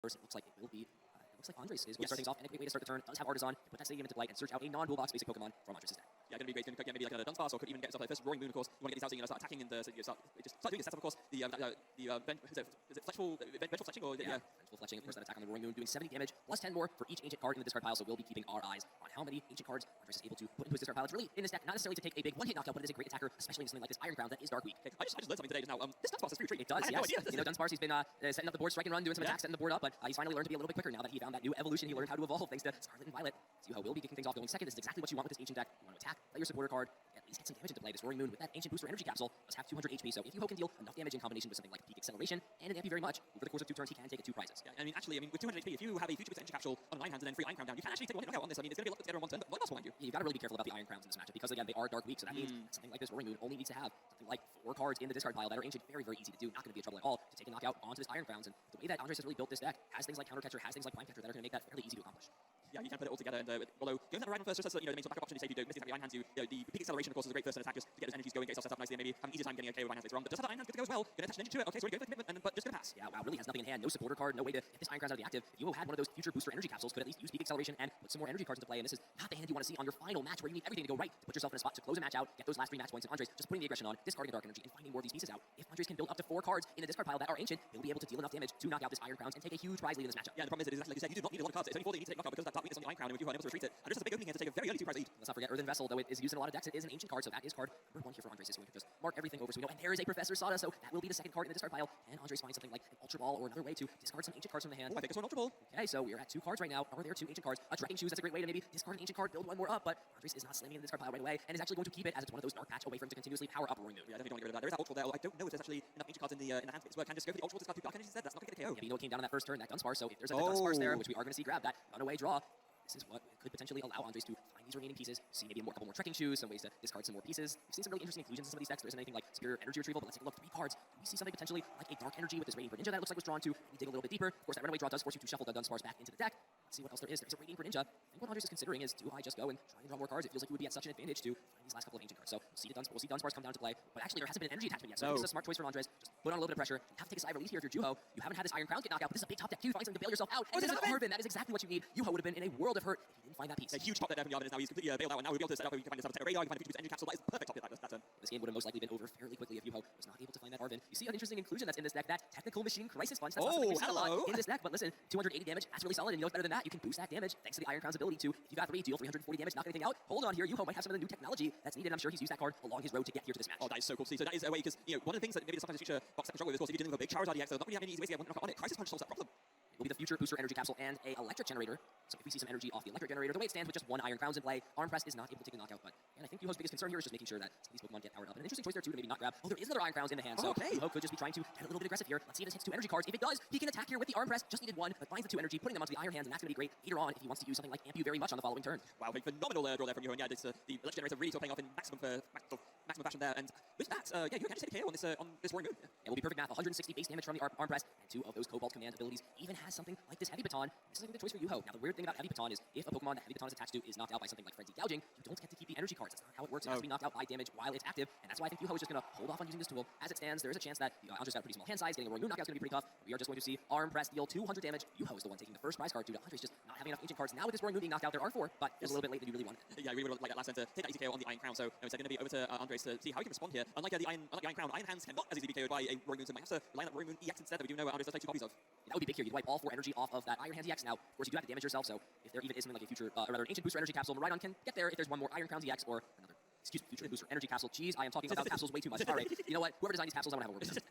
First, it looks like it will be. It looks like Andres is going to start things off, and a great way to start the turn. Does have Artisan to put that stadium into play and search out a non-dual box basic Pokemon from Andres' deck. Yeah, going to be great. Going to get maybe like a Dudunsparce, or could even get stuff like first Roaring Moon, of course. You want to get these out so you start attacking and so you start doing the setup, of course. The is it Vengeful Fletching, or yeah, Vengeful Fletching, of course, that attack on the Roaring Moon, doing 70 damage, plus 10 more for each ancient card in the discard pile, so we'll be keeping our eyes on how many ancient cards Andres is able to put into his discard pile. It's really in this deck, not necessarily to take a big one-hit knockout, but it is a great attacker, especially in something like this Iron Crown that is Dark Weak. Okay. I just learned something today just now. This Dudunsparce is pretty treat. It does, yes. No idea. Dudunsparce, he's been setting up the board, strike and run, doing some attacks, setting the board up, but he's finally learned to be a little bit quicker now that he found that new evolution. He learned how to evolve thanks to Scarlet and Violet. Yuho will be kicking things off going second. This is exactly what you want with this ancient deck. You want to attack, play your supporter card, at least get some damage into play. This Roaring Moon with that ancient booster energy capsule does have 200 HP, so if Yuho can deal enough damage in combination with something like Peak Acceleration and an MP very much, over the course of 2 turns, he can take it 2 prizes. Yeah, I mean, actually, with 200 HP, if you have a future booster energy capsule on 9 hands and then 3 Iron Crown down, you can actually take 1 hit knockout on this. I mean, it's going to be a lot together in 1 turn, but what else behind you? Yeah, you've got to really be careful about the Iron Crowns in this matchup because, again, they are Dark Weak, so that means that something like this Roaring Moon only needs to have something like 4 cards in the discard pile that are ancient, very, very easy to do, not going to be a trouble at all to take a knockout onto this Iron Crowns. And the way that Andres has really built this deck has things like Counter Catcher, has things like Prime Catcher that are going to make that fairly easy to accomplish. Yeah, you can put it all together, and although going to have a ride on first just has the main sort of backup option. You say if you don't miss the Iron Hands, the Peak Acceleration, of course, is a great first turn attack just to get those energies going, get yourself set up nicely, and maybe have an easier time getting a KO with Iron Hands later on. But just have the Iron Hands good to go as well. Going to attach an engine to it. Okay, so we're going to go for commitment, but just going to pass. Yeah, wow, really has nothing in hand, no supporter card, no way to get this Iron Crowns out of the active. If you had one of those future booster energy capsules, could at least use Peak Acceleration and put some more energy cards into play, and this is not the hand you want to see on your final match where you need everything to go right to put yourself in a spot to close a match out, get those last 3 match points, and Andres just putting the aggression on, discarding a Dark Energy, and finding more of these pieces out. If Andres can build up to 4 cards in the discard pile that are ancient, he'll be able to deal enough damage to knock out this Iron Crowns and take a huge prize lead in this matchup. Yeah, the problem is, exactly like you said, you do not need a lot of cards. It's only 4 that you need to take knockout because of that Dark Weakness on the Iron Crown, and with you unable to retreat it. And just has a big opening here to take a very early 2 prize lead. Let's not forget Earthen Vessel, though it is used in a lot of decks. It is an ancient card, so that is card number 1 here for Andres. Is going to just mark everything over so we know. And there is a Professor Sada, so that will be the second card in the discard pile. And Andres finds something like an Ultra Ball or another way to discard some ancient cards from the hand. Oh, I think it's an Ultra Ball. Okay, so we're at 2 cards right now. Are there 2 ancient cards? A Trekking Shoes, that's a great way to maybe discard an ancient card, build 1 more up, but Andres is not slamming in the discard pile right away and is actually going to keep it as it's one of those dark patch away from him to continuously power up Roaring Moon. Yeah, I definitely don't want to get rid of that. There is that Ultra Ball there. I don't know if there's actually enough ancient cards in the hand space where I can just go for the Ultra Ball, discard 2 Dark Energies instead. That's not going to get a KO. Yeah, but you know it came down on that first turn, that Dunsparce, so if there's a Dunsparce there, which we are going to see grab that runaway draw, this is what could potentially allow Andres to find these remaining pieces, see maybe a couple more Trekking Shoes, some ways to discard some more pieces. We've seen some really interesting inclusions in some of these decks. There isn't anything like Superior Energy Retrieval, but let's take a look. 3 cards. We see something potentially like a Dark Energy with this Radiant Greninja that it looks like was drawn to. We dig a little bit deeper. Of course, that runaway draw does force you to shuffle the Dunsparce back into the deck. Let's see what else there is. There's a Radiant Greninja. I think what Andres is considering is, do I just go and try and draw more cards? It feels like he would be at such an advantage to find these last couple of ancient cards. So we'll see Dunsparce come down to play. But actually, there hasn't been an energy attachment yet. So this is a smart choice from Andres. Just put on a little bit of pressure. You have to take a side release here if you're Juho. You haven't had this Iron Crowns get knocked out, but this is a big top deck too. Find something to bail yourself out. And this is Arvin. That is exactly what you need. Yuho would have been in a world of hurt if he didn't find that piece. A huge top deck there from Arvin is now he's completely bailed out, and now we'll be able to set up. We can find yourself a radar. You can find a future booster energy capsule. That is perfect top deck that turn. This game would have most likely been over fairly quickly if Yuho was not able to find that Arvin. You see an interesting inclusion that's in this deck, that Technical Machine Crisis Punch. That's not something we've seen a lot in this deck, but listen, 280 damage, that's really solid, and you know what's better than that? You can boost that damage thanks to the Iron Crown's ability to, if you got 3, deal 340 damage, knock anything out. Hold on here, Yuho might have some of the new technology that's needed, and I'm sure he's used that card along his road to get here to this match. Oh, that is so cool to see. So that is a way, because, one of the things that maybe sometimes the future box set struggle with, of course, if you're dealing with a big Charizard EX, so not really having an easy way to get one knock on it. Crisis Punch solves that problem. It will be the future booster energy capsule and a electric generator. So if we see some energy off the electric generator, the way it stands with just 1 Iron Crowns in play, Arm Press is not able to take a knockout. But and I think Yuho's biggest concern here is just making sure that some of these Pokemon get powered up. And an interesting choice there too to maybe not grab. Oh, there is another Iron Crowns in the hand. So Yuho could just be trying to get a little bit aggressive here. Let's see if this hits 2 energy cards. If it does, he can attack here with the Arm Press. Just needed 1, but finds the 2 energy, putting them onto the Iron Hands, and that's going to be great later on if he wants to use something like Ampu very much on the following turn. Wow, a phenomenal draw there from Yuho. And yeah, the electric generator really sort of paying off in maximum fashion there. And with that, yeah, you can just take a KO on this Roaring Moon. It will be perfect math. 160 base damage from the Arm Press, and 2 of those Cobalt Command abilities. Even has something like this Heavy Baton. This is a good choice for Yuho. Now the weird thing about Heavy Baton is if a Pokemon that Heavy Baton is attached to is knocked out by something like Frenzy Gouging, you don't get to keep the energy cards. That's not how it works. It has to be knocked out by damage while it's active, and that's why I think Yuho is just going to hold off on using this tool. As it stands, there is a chance that Andres got a pretty small hand size. Getting a Roaring Moon knockout is going to be pretty tough. We are just going to see Arm Press deal 200 damage. Yuho is the one taking the first prize card due to Andres just not having enough ancient cards. Now with this Roaring Moon being knocked out, there are 4, but it's a little bit late than you really wanted. Yeah, we really would like that last turn to take that easy KO on the Iron Crown. So it's going to be over to Andres to see how he can respond here. Unlike the Iron Crown, Iron Hands cannot as easily be KO'd by a Roaring Moon, so might have to rely on that Roaring Moon EX instead that we do know Andres does take 2 copies of. That would be big here. You'd wipe all 4 energy off of that Iron Hands EX. Now, of course, you do have to damage yourself, so if there even is something like a future, or rather an ancient booster energy capsule, Miraidon can get there if there's 1 more Iron Crowns EX or another, future booster energy capsule. Jeez, I am talking about capsules way too much. All right, you know what? Whoever designed these capsules, I want to have a word with them.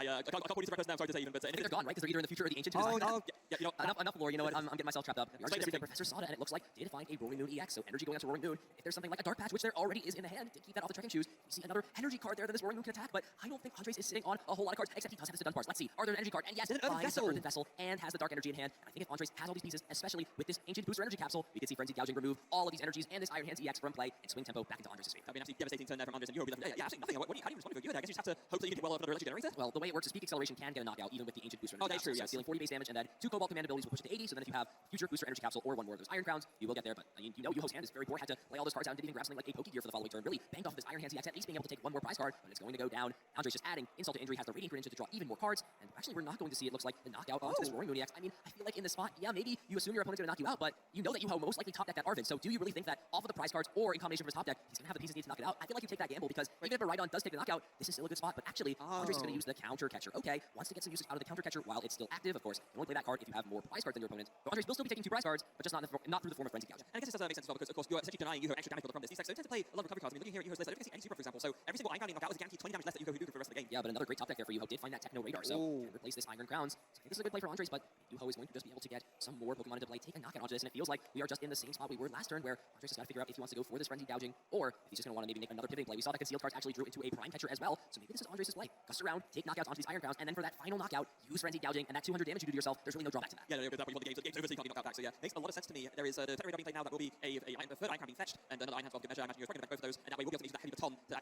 I can't put these records now, sorry to say even, but they're gone, right? Because they're either in the future or the ancient. Enough lore. You know what? I'm getting myself trapped up. We are going to see Professor Sada, and it looks like did find a Roaring Moon EX, so energy going out to Roaring Moon. If there's something like a Dark Patch, which there already is in the hand, to keep that off the Trekking Shoes, you see another energy card there that this Roaring Moon can attack, but I don't think Andres is sitting on a whole lot of cards, except he does have this Dudunsparce. Let's see. Are there an energy card? And yes, it finds the Earthen Vessel and has the Dark Energy in hand. And I think if Andres has all these pieces, especially with this ancient booster energy capsule, we could see Frenzy Gouging remove all of these energies and this Iron Hands EX from play and swing tempo back into Andres' favor. That'd be an absolutely devastating turn there from Andres, and you'll be left. Yeah, absolutely nothing. How do you respond to a good? I guess you just have to hope that you can get well off another electric generator. Well, the way way it works is peak acceleration can get a knockout even with the ancient booster Oh, energy that's true, capsule. yes. So dealing 40 base damage and then 2 cobalt command abilities will push it to 80. So then if you have future booster energy capsule or one more of those iron crowns, you will get there. But I mean, you know, Yuho's hand is very poor. Had to lay all those cards out and didn't even grab something like a Poké Gear for the following turn. Really banked off of this Iron Hands EX, at least being able to take one more prize card, but it's going to go down. Andre's just adding insult to injury, has the Radiant Greninja to draw even more cards, and actually we're not going to see, it looks like, the knockout onto this Roaring Moon EX. I mean, I feel like in this spot, yeah, maybe you assume your opponent's going to knock you out, but you know that Yuho most likely top deck that Arvin. So do you really think that off of the prize cards or in combination with his top deck, he's going to have the pieces needed to knock it out? I feel like you take that gamble because even if a Rhydon does take the knockout, this is still a good spot, but actually, Andres is going to use the counter catcher. Okay, wants to get some usage out of the counter catcher while it's still active. Of course, you only play that card if you have more prize cards than your opponent. But Andres will still be taking 2 prize cards, but just not through the form of Frenzy Gouge. And I guess this does make sense as well because, of course, you're essentially denying Yuho extra damage builder from this. These decks so tend to play a lot of recovery cards. I mean, looking here at Yuho's list, I don't see any super, for example. So every single Iron Crown knockout is guaranteed 20 damage less that Yuho Hadouken for the rest of the game. Yeah, but another great top deck there for Yuho did find that Techno Radar, so can replace this Iron Crowns. So I think this is a good play for Andres, but Yuho is going to just be able to get some more Pokemon into play, take a knockout onto this, and it feels like we are just in the same spot we were last turn, where Andres has got to figure out if he wants to go for this Frenzy Gouging, or if he's just going to want to maybe make another pivoting play. We saw that Concealed cards actually drew into a Prime Catcher as well, so maybe this is Andres' play. Gust around, take knockouts onto these Iron Crowns, and then for that final knockout, use Frenzy Gouging, and that 200 damage you do to yourself, there's really no drawback to that. Yeah, no, at that point, you want the game's over, so you can't be knocked out back. So yeah, makes a lot of sense to me. There is the Techno Radar being played now that will be a third Iron Crown being fetched, and another Iron Hands being measured. I imagine you're probably going to back both of those, and that way we'll be able to use that heavy baton to actually